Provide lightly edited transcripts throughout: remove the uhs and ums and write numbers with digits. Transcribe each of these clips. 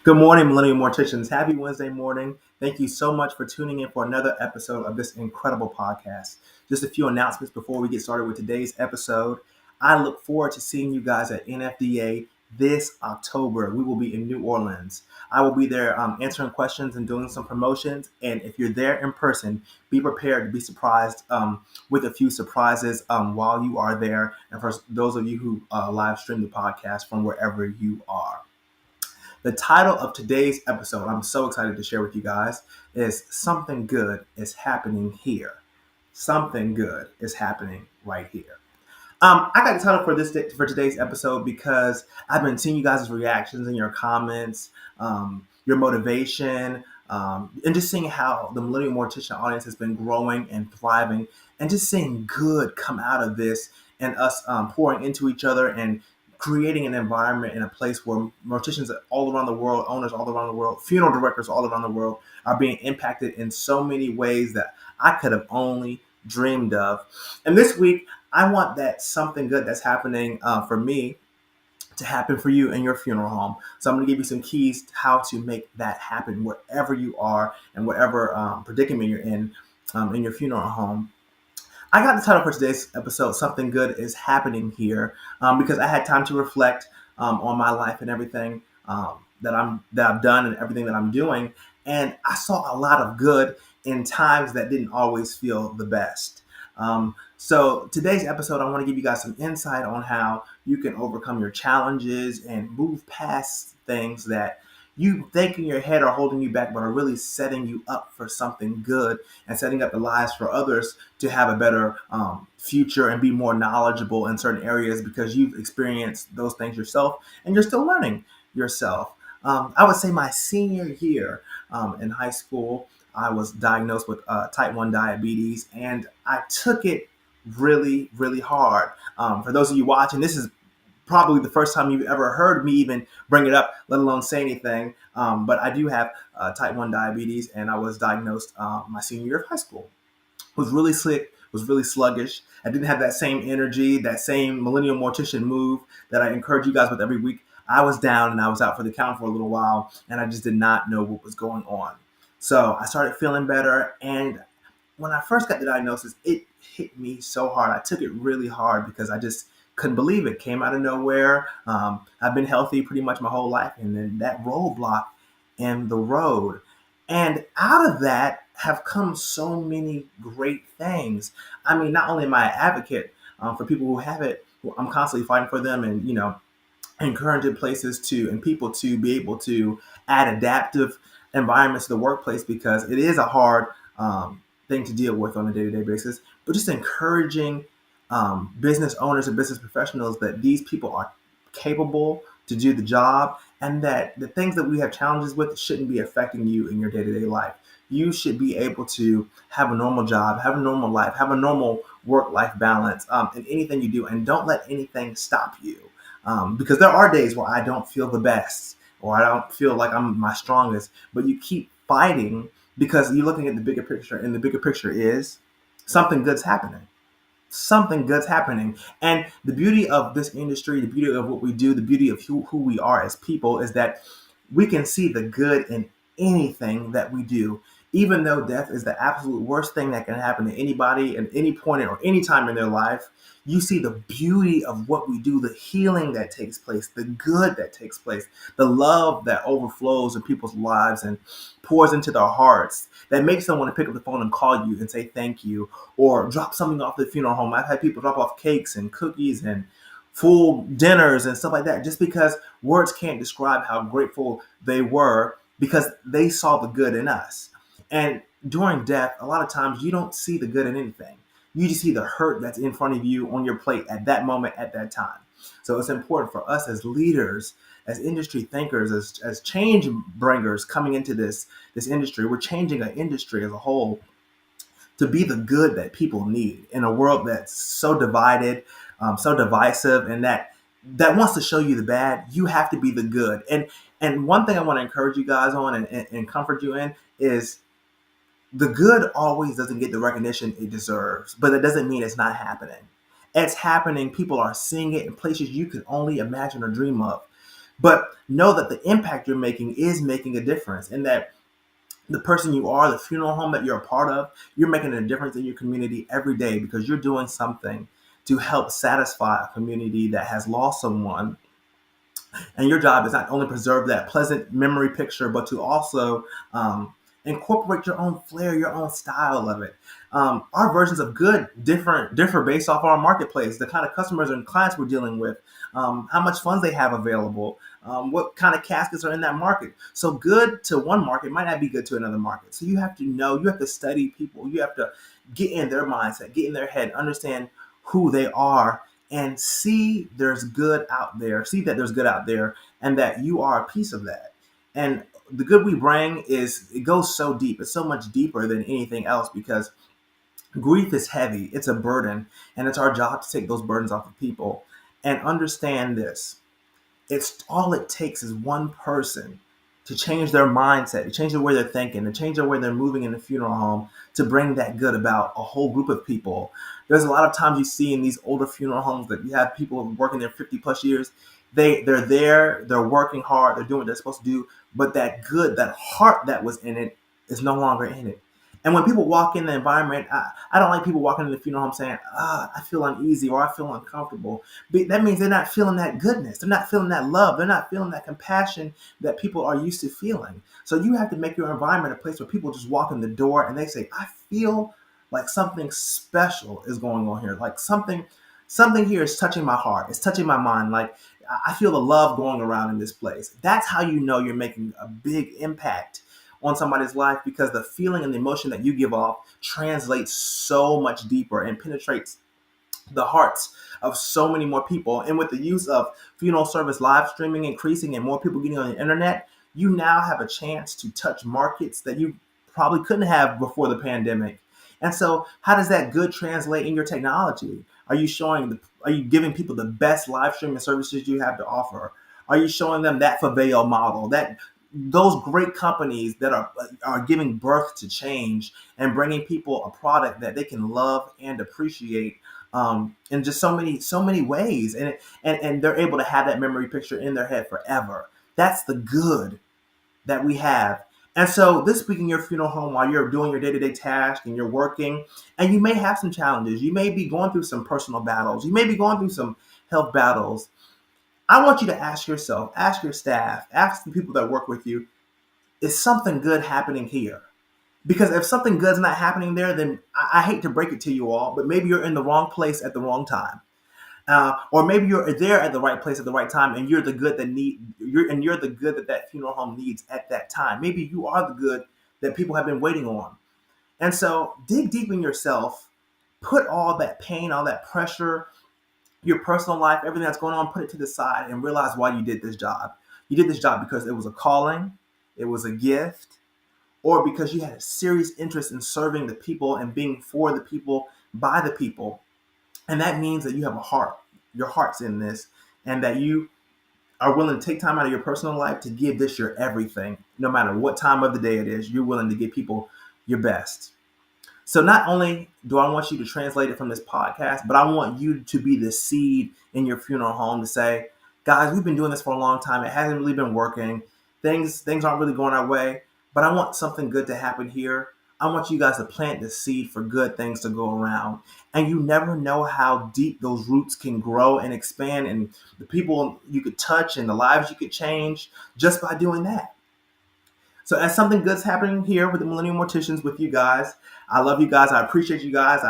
Good morning, Millennial Morticians. Happy Wednesday morning. Thank you so much for tuning in for another episode of this incredible podcast. Just a few announcements before we get started with today's episode. I look forward to seeing you guys at NFDA this October. We will be in New Orleans. I will be there answering questions and doing some promotions. And if you're there in person, be prepared to be surprised with a few surprises while you are there. And for those of you who live stream the podcast from wherever you are. The title of today's episode, I'm so excited to share with you guys, is Something Good is Happening Here. Something good is happening right here. I got the title for today's episode because I've been seeing you guys' reactions and your comments, your motivation, and just seeing how the Millennial Mortician audience has been growing and thriving, and just seeing good come out of this and us pouring into each other and creating an environment in a place where morticians all around the world, owners all around the world, funeral directors all around the world are being impacted in so many ways that I could have only dreamed of. And this week, I want that something good that's happening for me to happen for you in your funeral home. So I'm going to give you some keys to how to make that happen wherever you are and whatever predicament you're in your funeral home. I got the title for today's episode, Something Good is Happening Here, because I had time to reflect on my life and everything that I've done and everything that I'm doing. And I saw a lot of good in times that didn't always feel the best. So today's episode, I want to give you guys some insight on how you can overcome your challenges and move past things that you think in your head are holding you back, but are really setting you up for something good and setting up the lives for others to have a better future and be more knowledgeable in certain areas because you've experienced those things yourself and you're still learning yourself. I would say my senior year in high school, I was diagnosed with type 1 diabetes, and I took it really, really hard. For those of you watching, this is probably the first time you've ever heard me even bring it up, let alone say anything. But I do have type 1 diabetes, and I was diagnosed my senior year of high school. Was really sick, was really sluggish. I didn't have that same energy, that same Millennial Mortician move that I encourage you guys with every week. I was down and I was out for the count for a little while, and I just did not know what was going on. So I started feeling better, and when I first got the diagnosis, it hit me so hard. I took it really hard because I just couldn't believe it. Came out of nowhere. I've been healthy pretty much my whole life, and then that roadblock in the road. And out of that have come so many great things. I mean, not only am I an advocate for people who have it, I'm constantly fighting for them and, encouraging places and people to be able to add adaptive environments to the workplace because it is a hard thing to deal with on a day-to-day basis, but just encouraging business owners and business professionals that these people are capable to do the job and that the things that we have challenges with shouldn't be affecting you in your day-to-day life. You should be able to have a normal job, have a normal life, have a normal work-life balance in anything you do, and don't let anything stop you. Because there are days where I don't feel the best or I don't feel like I'm my strongest, but you keep fighting because you're looking at the bigger picture, and the bigger picture is something good's happening. Something good's happening. And the beauty of this industry, the beauty of what we do, the beauty of who we are as people is that we can see the good in anything that we do. Even though death is the absolute worst thing that can happen to anybody at any point or any time in their life, you see the beauty of what we do, the healing that takes place, the good that takes place, the love that overflows in people's lives and pours into their hearts that makes them want to pick up the phone and call you and say thank you or drop something off the funeral home. I've had people drop off cakes and cookies and full dinners and stuff like that just because words can't describe how grateful they were because they saw the good in us. And during death, a lot of times you don't see the good in anything. You just see the hurt that's in front of you on your plate at that moment, at that time. So it's important for us as leaders, as industry thinkers, as change bringers coming into this industry. We're changing an industry as a whole to be the good that people need in a world that's so divided, so divisive, and that wants to show you the bad. You have to be the good. And one thing I want to encourage you guys on and comfort you in is the good always doesn't get the recognition it deserves, but that doesn't mean it's not happening. It's happening. People are seeing it in places you could only imagine or dream of. But know that the impact you're making is making a difference, and that the person you are, the funeral home that you're a part of, you're making a difference in your community every day because you're doing something to help satisfy a community that has lost someone. And your job is not only preserve that pleasant memory picture, but to also incorporate your own flair, your own style of it. Our versions of good differ based off our marketplace, the kind of customers and clients we're dealing with, how much funds they have available, what kind of caskets are in that market. So good to one market might not be good to another market. So you have to know, you have to study people, you have to get in their mindset, get in their head, understand who they are, and see there's good out there, see that there's good out there, and that you are a piece of that. And the good we bring it goes so deep. It's so much deeper than anything else because grief is heavy. It's a burden, and it's our job to take those burdens off of people. And understand this. It's all it takes is one person to change their mindset, to change the way they're thinking, to change the way they're moving in the funeral home, to bring that good about a whole group of people. There's a lot of times you see in these older funeral homes that you have people working there 50 plus years. They're there, they're working hard, they're doing what they're supposed to do, but that good, that heart that was in it is no longer in it. And when people walk in the environment, I don't like people walking in the funeral home saying, I feel uneasy or I feel uncomfortable. But that means they're not feeling that goodness. They're not feeling that love. They're not feeling that compassion that people are used to feeling. So you have to make your environment a place where people just walk in the door and they say, I feel like something special is going on here. Like something here is touching my heart. It's touching my mind. Like I feel the love going around in this place. That's how you know you're making a big impact on somebody's life, because the feeling and the emotion that you give off translates so much deeper and penetrates the hearts of so many more people. And with the use of funeral service live streaming increasing and more people getting on the internet, you now have a chance to touch markets that you probably couldn't have before the pandemic. And so how does that good translate in your technology? Are you giving people the best live streaming services you have to offer? Are you showing them that Faveo model, that those great companies that are giving birth to change and bringing people a product that they can love and appreciate in just so many ways, and they're able to have that memory picture in their head forever. That's the good that we have. And so this week in your funeral home, while you're doing your day-to-day task and you're working, and you may have some challenges, you may be going through some personal battles, you may be going through some health battles. I want you to ask yourself, ask your staff, ask the people that work with you, is something good happening here? Because if something good's not happening there, then I hate to break it to you all, but maybe you're in the wrong place at the wrong time. Or maybe you're there at the right place at the right time, and you're the good you're the good that funeral home needs at that time. Maybe you are the good that people have been waiting on. And so dig deep in yourself, put all that pain, all that pressure, your personal life, everything that's going on, put it to the side and realize why you did this job. You did this job because it was a calling, it was a gift, or because you had a serious interest in serving the people and being for the people, by the people. And that means that you have a heart. Your heart's in this, and that you are willing to take time out of your personal life to give this your everything. No matter what time of the day it is, you're willing to give people your best. So not only do I want you to translate it from this podcast, but I want you to be the seed in your funeral home to say, guys, we've been doing this for a long time. It hasn't really been working. Things aren't really going our way, but I want something good to happen here. I want you guys to plant the seed for good things to go around. And you never know how deep those roots can grow and expand, and the people you could touch and the lives you could change just by doing that. So as something good's happening here with the Millennial Morticians with you guys, I love you guys. I appreciate you guys.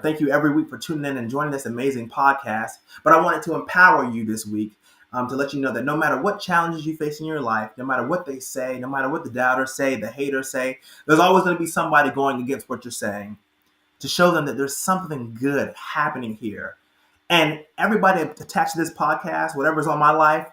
Thank you every week for tuning in and joining this amazing podcast. But I wanted to empower you this week to let you know that no matter what challenges you face in your life, no matter what they say, no matter what the doubters say, the haters say, there's always going to be somebody going against what you're saying to show them that there's something good happening here. And everybody attached to this podcast, whatever's on my life,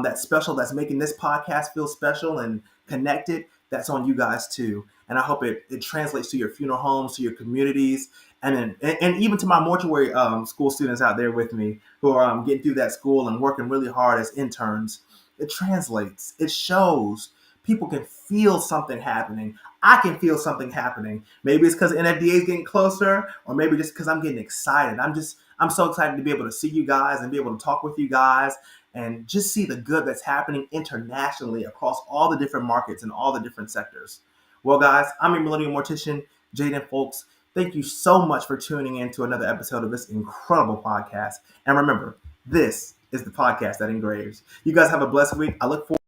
that's special, that's making this podcast feel special and connected, that's on you guys too. And I hope it translates to your funeral homes, to your communities, and even to my mortuary school students out there with me who are getting through that school and working really hard as interns. It translates. It shows. People can feel something happening. I can feel something happening. Maybe it's because NFDA is getting closer, or maybe just because I'm getting excited. I'm so excited to be able to see you guys and be able to talk with you guys and just see the good that's happening internationally across all the different markets and all the different sectors. Well, guys, I'm your Millennial Mortician, Jaden Folks. Thank you so much for tuning in to another episode of this incredible podcast. And remember, this is the podcast that engraves. You guys have a blessed week. I look forward